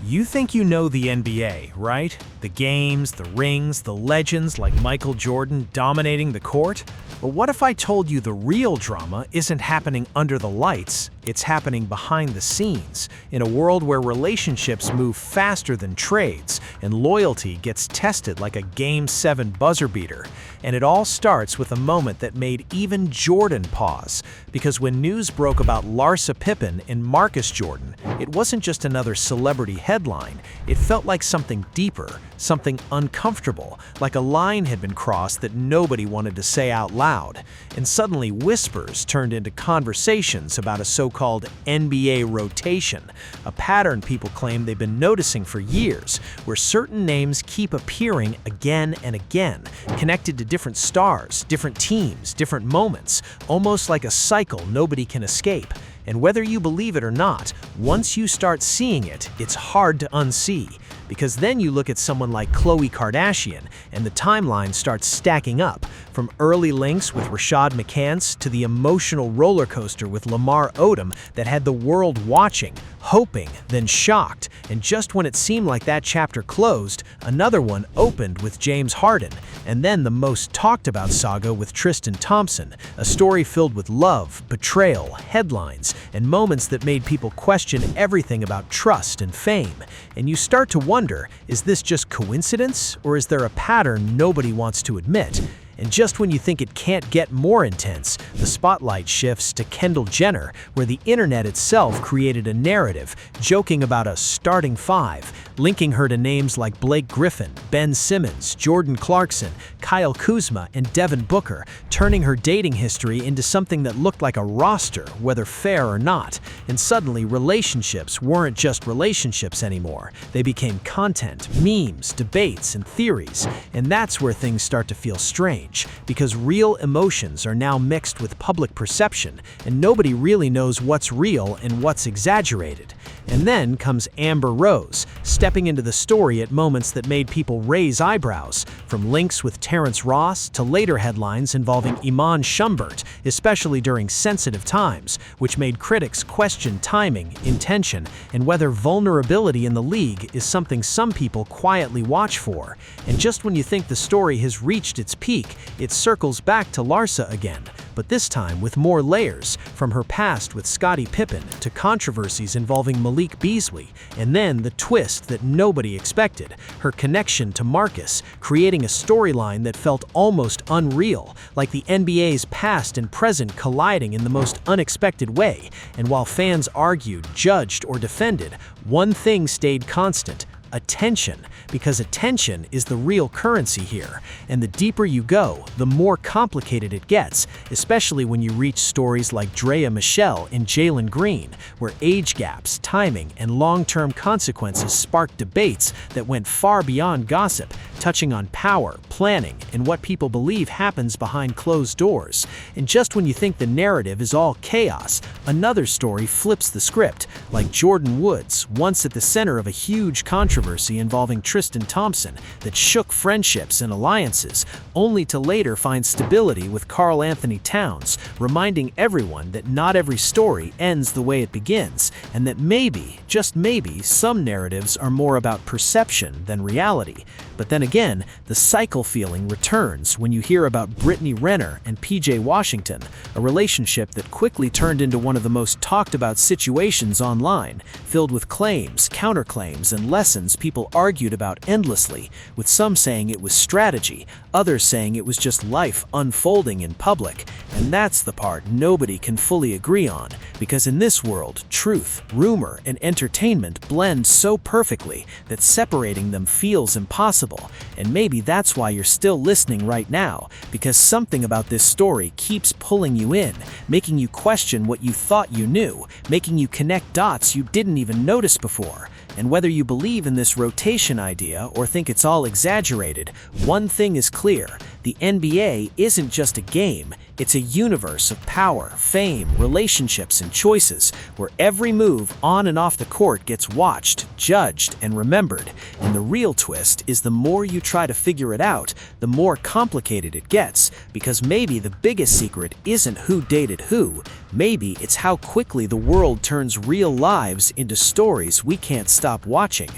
You think you know the NBA, right? The games, the rings, the legends like Michael Jordan dominating the court? But what if I told you the real drama isn't happening under the lights, it's happening behind the scenes, in a world where relationships move faster than trades and loyalty gets tested like a Game 7 buzzer beater? And it all starts with a moment that made even Jordan pause, because when news broke about Larsa Pippen and Marcus Jordan, it wasn't just another celebrity headline, it felt like something deeper, something uncomfortable, like a line had been crossed that nobody wanted to say out loud. And suddenly whispers turned into conversations about a so-called NBA rotation, a pattern people claim they've been noticing for years, where certain names keep appearing again and again, connected to different stars, different teams, different moments, almost like a cycle nobody can escape. And whether you believe it or not, once you start seeing it, it's hard to unsee. Because then you look at someone like Khloé Kardashian, and the timeline starts stacking up, from early links with Rashad McCants to the emotional roller coaster with Lamar Odom that had the world watching, hoping, then shocked. And just when it seemed like that chapter closed, another one opened with James Harden, and then the most talked about saga with Tristan Thompson, a story filled with love, betrayal, headlines, and moments that made people question everything about trust and fame. And you start to wonder, is this just coincidence, or is there a pattern nobody wants to admit? And just when you think it can't get more intense, the spotlight shifts to Kendall Jenner, where the internet itself created a narrative, joking about a starting five, linking her to names like Blake Griffin, Ben Simmons, Jordan Clarkson, Kyle Kuzma, and Devin Booker, turning her dating history into something that looked like a roster, whether fair or not. And suddenly, relationships weren't just relationships anymore. They became content, memes, debates, and theories. And that's where things start to feel strange, because real emotions are now mixed with public perception, and nobody really knows what's real and what's exaggerated. And then comes Amber Rose, stepping into the story at moments that made people raise eyebrows, from links with Terrence Ross to later headlines involving Iman Shumpert, especially during sensitive times, which made critics question timing, intention, and whether vulnerability in the league is something some people quietly watch for. And just when you think the story has reached its peak, it circles back to Larsa again, but this time with more layers, from her past with Scottie Pippen to controversies involving Malik Beasley, and then the twist that nobody expected, her connection to Marcus, creating a storyline that felt almost unreal, like the NBA's past and present colliding in the most unexpected way. And while fans argued, judged, or defended, one thing stayed constant: attention, because attention is the real currency here. And the deeper you go, the more complicated it gets, especially when you reach stories like Drea Michelle and Jalen Green, where age gaps, timing, and long-term consequences sparked debates that went far beyond gossip, touching on power, planning, and what people believe happens behind closed doors. And just when you think the narrative is all chaos, another story flips the script, like Jordyn Woods, once at the center of a huge controversy involving Tristan Thompson that shook friendships and alliances, only to later find stability with Karl Anthony Towns, reminding everyone that not every story ends the way it begins, and that maybe, just maybe, some narratives are more about perception than reality. But then again, the cycle feeling returns when you hear about Brittany Renner and PJ Washington, a relationship that quickly turned into one of the most talked about situations online, filled with claims, counterclaims, and lessons people argued about endlessly, with some saying it was strategy, others saying it was just life unfolding in public. And that's the part nobody can fully agree on, because in this world, truth, rumor, and entertainment blend so perfectly that separating them feels impossible. And maybe that's why you're still listening right now, because something about this story keeps pulling you in, making you question what you thought you knew, making you connect dots you didn't even notice before. And whether you believe in this rotation idea or think it's all exaggerated, one thing is clear: The NBA isn't just a game, it's a universe of power, fame, relationships, and choices, where every move on and off the court gets watched, judged, and remembered. And the real twist is the more you try to figure it out, the more complicated it gets, because maybe the biggest secret isn't who dated who, maybe it's how quickly the world turns real lives into stories we can't stop watching.